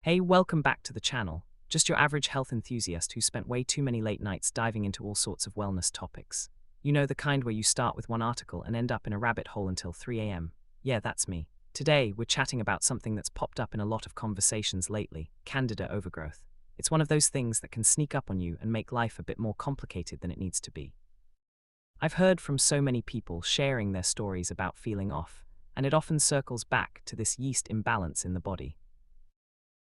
Hey, welcome back to the channel. Just your average health enthusiast who spent way too many late nights diving into all sorts of wellness topics. You know, the kind where you start with one article and end up in a rabbit hole until 3 a.m. Yeah, that's me. Today, we're chatting about something that's popped up in a lot of conversations lately: Candida overgrowth. It's one of those things that can sneak up on you and make life a bit more complicated than it needs to be. I've heard from so many people sharing their stories about feeling off, and it often circles back to this yeast imbalance in the body.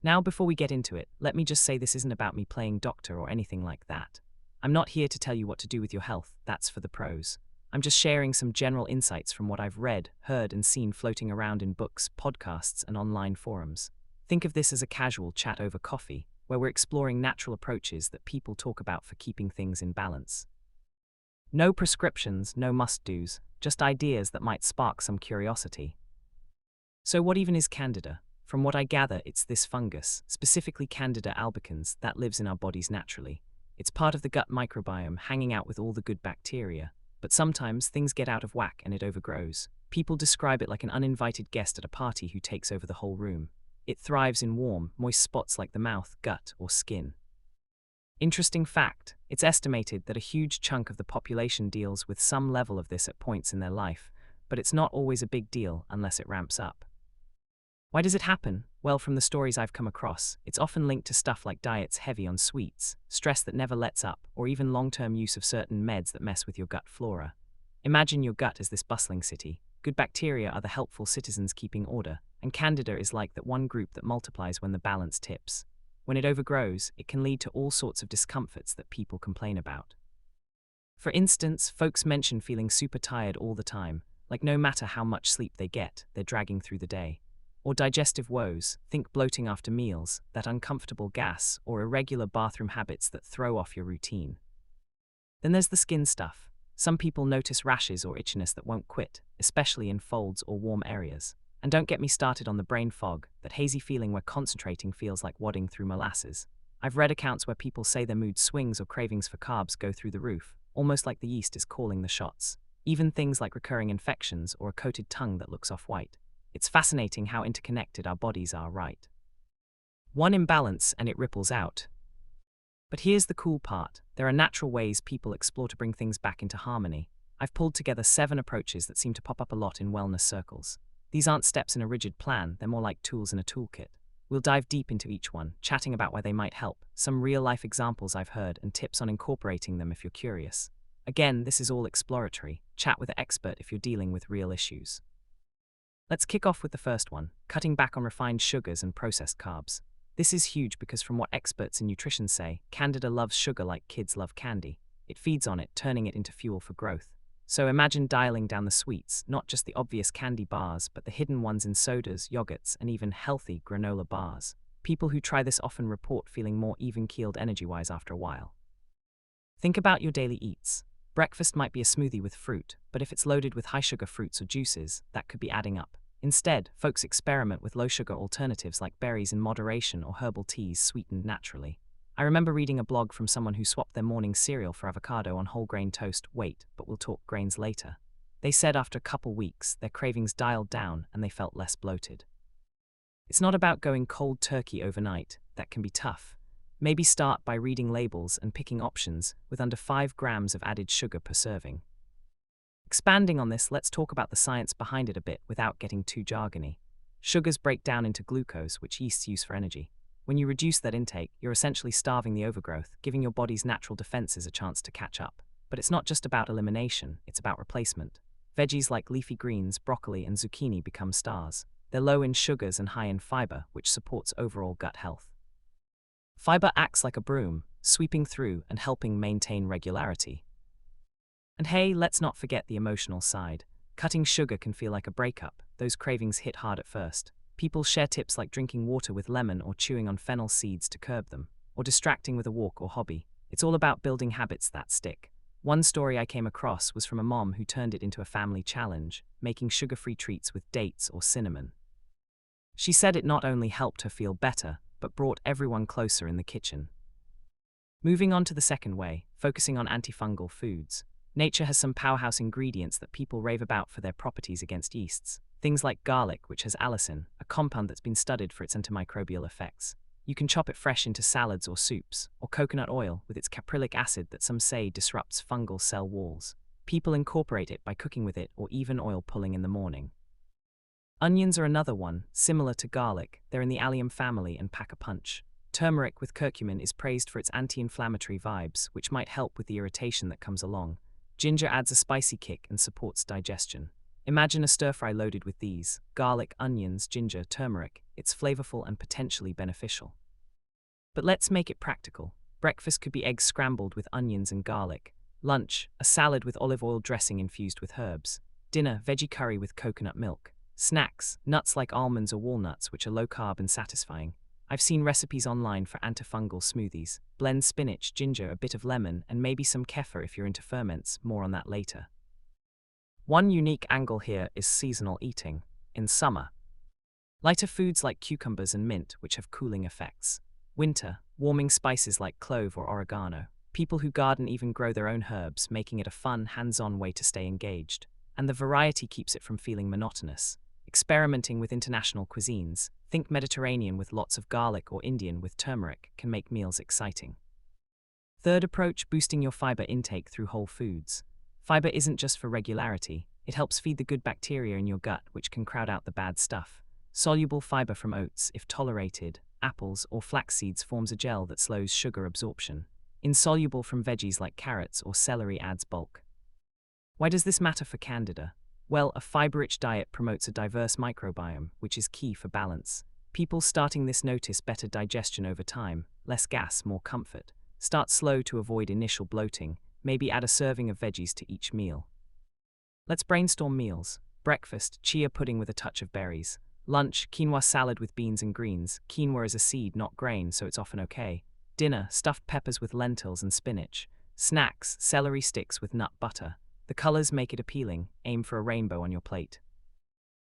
Now, before we get into it, let me just say this isn't about me playing doctor or anything like that. I'm not here to tell you what to do with your health, that's for the pros. I'm just sharing some general insights from what I've read, heard, and seen floating around in books, podcasts, and online forums. Think of this as a casual chat over coffee, where we're exploring natural approaches that people talk about for keeping things in balance. No prescriptions, no must-dos, just ideas that might spark some curiosity. So what even is Candida? From what I gather, it's this fungus, specifically Candida albicans, that lives in our bodies naturally. It's part of the gut microbiome, hanging out with all the good bacteria. But sometimes things get out of whack and it overgrows. People describe it like an uninvited guest at a party who takes over the whole room. It thrives in warm, moist spots like the mouth, gut, or skin. Interesting fact, it's estimated that a huge chunk of the population deals with some level of this at points in their life, but it's not always a big deal unless it ramps up. Why does it happen? Well, from the stories I've come across, it's often linked to stuff like diets heavy on sweets, stress that never lets up, or even long-term use of certain meds that mess with your gut flora. Imagine your gut as this bustling city. Good bacteria are the helpful citizens keeping order, and Candida is like that one group that multiplies when the balance tips. When it overgrows, it can lead to all sorts of discomforts that people complain about. For instance, folks mention feeling super tired all the time, like no matter how much sleep they get, they're dragging through the day. Or digestive woes, think bloating after meals, that uncomfortable gas, or irregular bathroom habits that throw off your routine. Then there's the skin stuff. Some people notice rashes or itchiness that won't quit, especially in folds or warm areas. And don't get me started on the brain fog, that hazy feeling where concentrating feels like wading through molasses. I've read accounts where people say their mood swings or cravings for carbs go through the roof, almost like the yeast is calling the shots. Even things like recurring infections or a coated tongue that looks off-white. It's fascinating how interconnected our bodies are, right? One imbalance and it ripples out. But here's the cool part. There are natural ways people explore to bring things back into harmony. I've pulled together 7 approaches that seem to pop up a lot in wellness circles. These aren't steps in a rigid plan, they're more like tools in a toolkit. We'll dive deep into each one, chatting about why they might help, some real-life examples I've heard, and tips on incorporating them if you're curious. Again, this is all exploratory. Chat with an expert if you're dealing with real issues. Let's kick off with the first one, cutting back on refined sugars and processed carbs. This is huge because from what experts in nutrition say, Candida loves sugar like kids love candy. It feeds on it, turning it into fuel for growth. So imagine dialing down the sweets, not just the obvious candy bars, but the hidden ones in sodas, yogurts, and even healthy granola bars. People who try this often report feeling more even-keeled energy-wise after a while. Think about your daily eats. Breakfast might be a smoothie with fruit, but if it's loaded with high-sugar fruits or juices, that could be adding up. Instead, folks experiment with low-sugar alternatives like berries in moderation or herbal teas sweetened naturally. I remember reading a blog from someone who swapped their morning cereal for avocado on whole grain toast. Wait, but we'll talk grains later. They said after a couple weeks, their cravings dialed down and they felt less bloated. It's not about going cold turkey overnight. That can be tough. Maybe start by reading labels and picking options with under 5 grams of added sugar per serving. Expanding on this, let's talk about the science behind it a bit without getting too jargony. Sugars break down into glucose, which yeasts use for energy. When you reduce that intake, you're essentially starving the overgrowth, giving your body's natural defenses a chance to catch up. But it's not just about elimination, it's about replacement. Veggies like leafy greens, broccoli, and zucchini become stars. They're low in sugars and high in fiber, which supports overall gut health. Fiber acts like a broom, sweeping through and helping maintain regularity. And hey, let's not forget the emotional side. Cutting sugar can feel like a breakup. Those cravings hit hard at first. People share tips like drinking water with lemon or chewing on fennel seeds to curb them, or distracting with a walk or hobby. It's all about building habits that stick. One story I came across was from a mom who turned it into a family challenge, making sugar-free treats with dates or cinnamon. She said it not only helped her feel better, but brought everyone closer in the kitchen. Moving on to the second way, focusing on antifungal foods. Nature has some powerhouse ingredients that people rave about for their properties against yeasts. Things like garlic, which has allicin, a compound that's been studied for its antimicrobial effects. You can chop it fresh into salads or soups, or coconut oil with its caprylic acid that some say disrupts fungal cell walls. People incorporate it by cooking with it or even oil pulling in the morning. Onions are another one, similar to garlic. They're in the allium family and pack a punch. Turmeric with curcumin is praised for its anti-inflammatory vibes, which might help with the irritation that comes along. Ginger adds a spicy kick and supports digestion. Imagine a stir-fry loaded with these: garlic, onions, ginger, turmeric. It's flavorful and potentially beneficial. But let's make it practical. Breakfast could be eggs scrambled with onions and garlic. Lunch, a salad with olive oil dressing infused with herbs. Dinner, veggie curry with coconut milk. Snacks, nuts like almonds or walnuts, which are low-carb and satisfying. I've seen recipes online for antifungal smoothies. Blend spinach, ginger, a bit of lemon, and maybe some kefir if you're into ferments. More on that later. One unique angle here is seasonal eating. In summer, lighter foods like cucumbers and mint, which have cooling effects. Winter, warming spices like clove or oregano. People who garden even grow their own herbs, making it a fun, hands-on way to stay engaged. And the variety keeps it from feeling monotonous. Experimenting with international cuisines, think Mediterranean with lots of garlic or Indian with turmeric, can make meals exciting. Third approach, boosting your fiber intake through whole foods. Fiber isn't just for regularity, it helps feed the good bacteria in your gut, which can crowd out the bad stuff. Soluble fiber from oats, if tolerated, apples or flax seeds, forms a gel that slows sugar absorption. Insoluble from veggies like carrots or celery adds bulk. Why does this matter for Candida? Well, a fiber-rich diet promotes a diverse microbiome, which is key for balance. People starting this notice better digestion over time, less gas, more comfort. Start slow to avoid initial bloating, maybe add a serving of veggies to each meal. Let's brainstorm meals. Breakfast, chia pudding with a touch of berries. Lunch, quinoa salad with beans and greens. Quinoa is a seed, not grain, so it's often okay. Dinner, stuffed peppers with lentils and spinach. Snacks, celery sticks with nut butter. The colors make it appealing. Aim for a rainbow on your plate.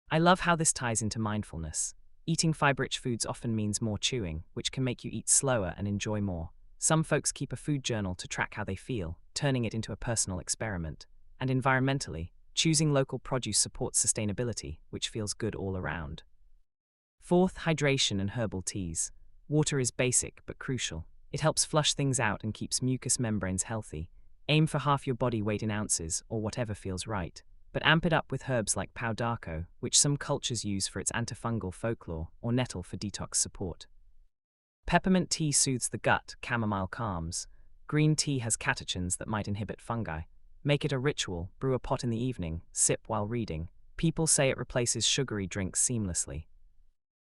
I love how this ties into mindfulness. Eating fiber-rich foods often means more chewing, which can make you eat slower and enjoy more. Some folks keep a food journal to track how they feel, turning it into a personal experiment. And environmentally, choosing local produce supports sustainability, which feels good all around. Fourth, hydration and herbal teas. Water is basic but crucial. It helps flush things out and keeps mucous membranes healthy. Aim for half your body weight in ounces, or whatever feels right. But amp it up with herbs like pau d'arco, which some cultures use for its antifungal folklore, or nettle for detox support. Peppermint tea soothes the gut, chamomile calms. Green tea has catechins that might inhibit fungi. Make it a ritual, brew a pot in the evening, sip while reading. People say it replaces sugary drinks seamlessly.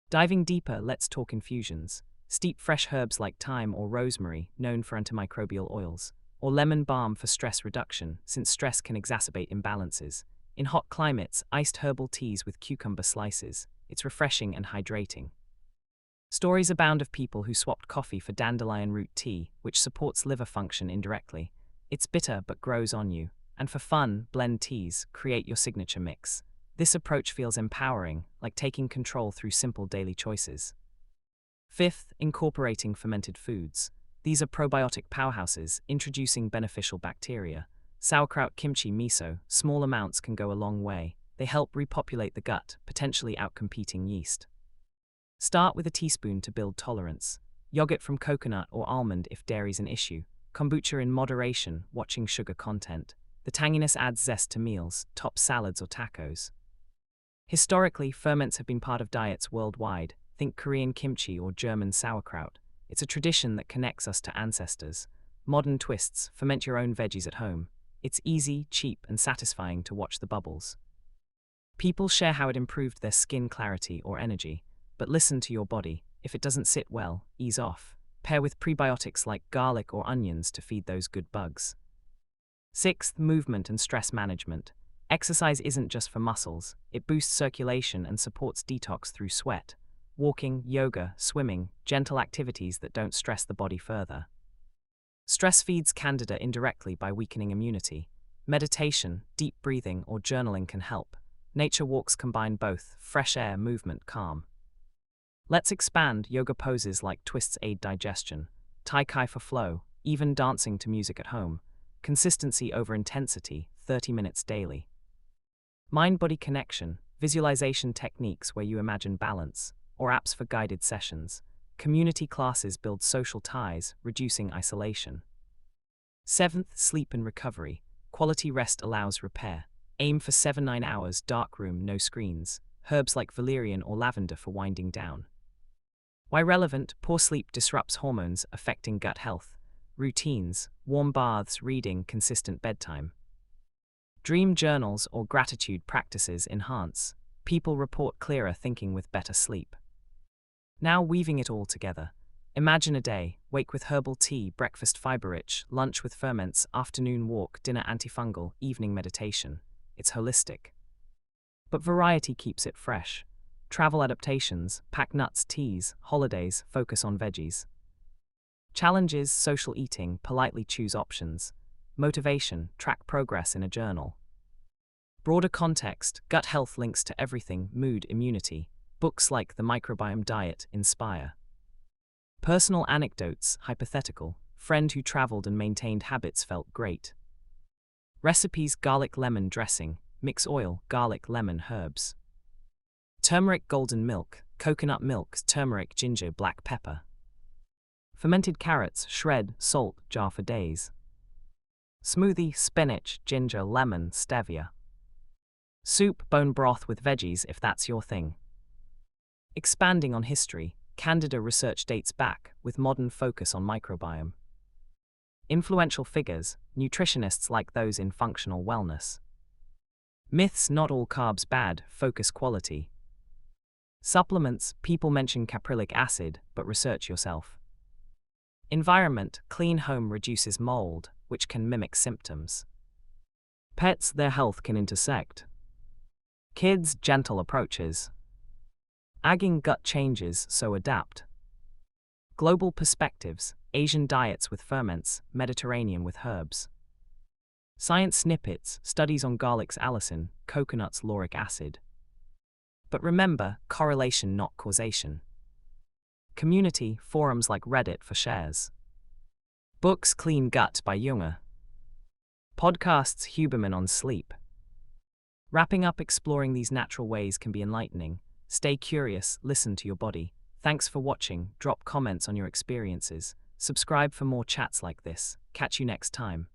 Diving deeper, let's talk infusions. Steep fresh herbs like thyme or rosemary, known for antimicrobial oils. Or lemon balm for stress reduction, since stress can exacerbate imbalances. In hot climates, iced herbal teas with cucumber slices. It's refreshing and hydrating. Stories abound of people who swapped coffee for dandelion root tea, which supports liver function indirectly. It's bitter but grows on you. And for fun, blend teas, create your signature mix. This approach feels empowering, like taking control through simple daily choices. Fifth, incorporating fermented foods. These are probiotic powerhouses, introducing beneficial bacteria. Sauerkraut, kimchi, miso, small amounts can go a long way. They help repopulate the gut, potentially outcompeting yeast. Start with a teaspoon to build tolerance. Yogurt from coconut or almond if dairy's an issue. Kombucha in moderation, watching sugar content. The tanginess adds zest to meals, tops salads or tacos. Historically, ferments have been part of diets worldwide. Think Korean kimchi or German sauerkraut. It's a tradition that connects us to ancestors. Modern twists, ferment your own veggies at home. It's easy, cheap, and satisfying to watch the bubbles. People share how it improved their skin clarity or energy. But listen to your body. If it doesn't sit well, ease off. Pair with prebiotics like garlic or onions to feed those good bugs. Sixth, movement and stress management. Exercise isn't just for muscles. It boosts circulation and supports detox through sweat. Walking, yoga, swimming, gentle activities that don't stress the body further. Stress feeds Candida indirectly by weakening immunity. Meditation, deep breathing, or journaling can help. Nature walks combine both, fresh air, movement, calm. Let's expand. Yoga poses like twists aid digestion. Tai Chi for flow, even dancing to music at home. Consistency over intensity, 30 minutes daily. Mind-body connection, visualization techniques where you imagine balance, or apps for guided sessions. Community classes build social ties, reducing isolation. 7th, sleep and recovery. Quality rest allows repair. Aim for 7-9 hours, dark room, no screens. Herbs like valerian or lavender for winding down. Why relevant? Poor sleep disrupts hormones, affecting gut health. Routines, warm baths, reading, consistent bedtime. Dream journals or gratitude practices enhance. People report clearer thinking with better sleep. Now weaving it all together. Imagine a day: wake with herbal tea, breakfast fiber-rich, lunch with ferments, afternoon walk, dinner antifungal, evening meditation. It's holistic. But variety keeps it fresh. Travel adaptations, pack nuts, teas, holidays, focus on veggies. Challenges, social eating, politely choose options. Motivation, track progress in a journal. Broader context, gut health links to everything, mood, immunity. Books like The Microbiome Diet inspire. Personal anecdotes, hypothetical. Friend who traveled and maintained habits felt great. Recipes, garlic lemon dressing, mix oil, garlic, lemon, herbs. Turmeric, golden milk, coconut milk, turmeric, ginger, black pepper. Fermented carrots, shred, salt, jar for days. Smoothie, spinach, ginger, lemon, stevia. Soup, bone broth with veggies if that's your thing. Expanding on history, Candida research dates back, with modern focus on microbiome. Influential figures, nutritionists like those in functional wellness. Myths, not all carbs bad, focus quality. Supplements, people mention caprylic acid, but research yourself. Environment, clean home reduces mold, which can mimic symptoms. Pets, their health can intersect. Kids, gentle approaches. Aging, gut changes, so adapt. Global perspectives, Asian diets with ferments, Mediterranean with herbs. Science snippets, studies on garlic's allicin, coconut's lauric acid. But remember, correlation not causation. Community, forums like Reddit for shares. Books, Clean Gut by Junger. Podcasts, Huberman on sleep. Wrapping up, exploring these natural ways can be enlightening. Stay curious, listen to your body. Thanks for watching, drop comments on your experiences. Subscribe for more chats like this. Catch you next time.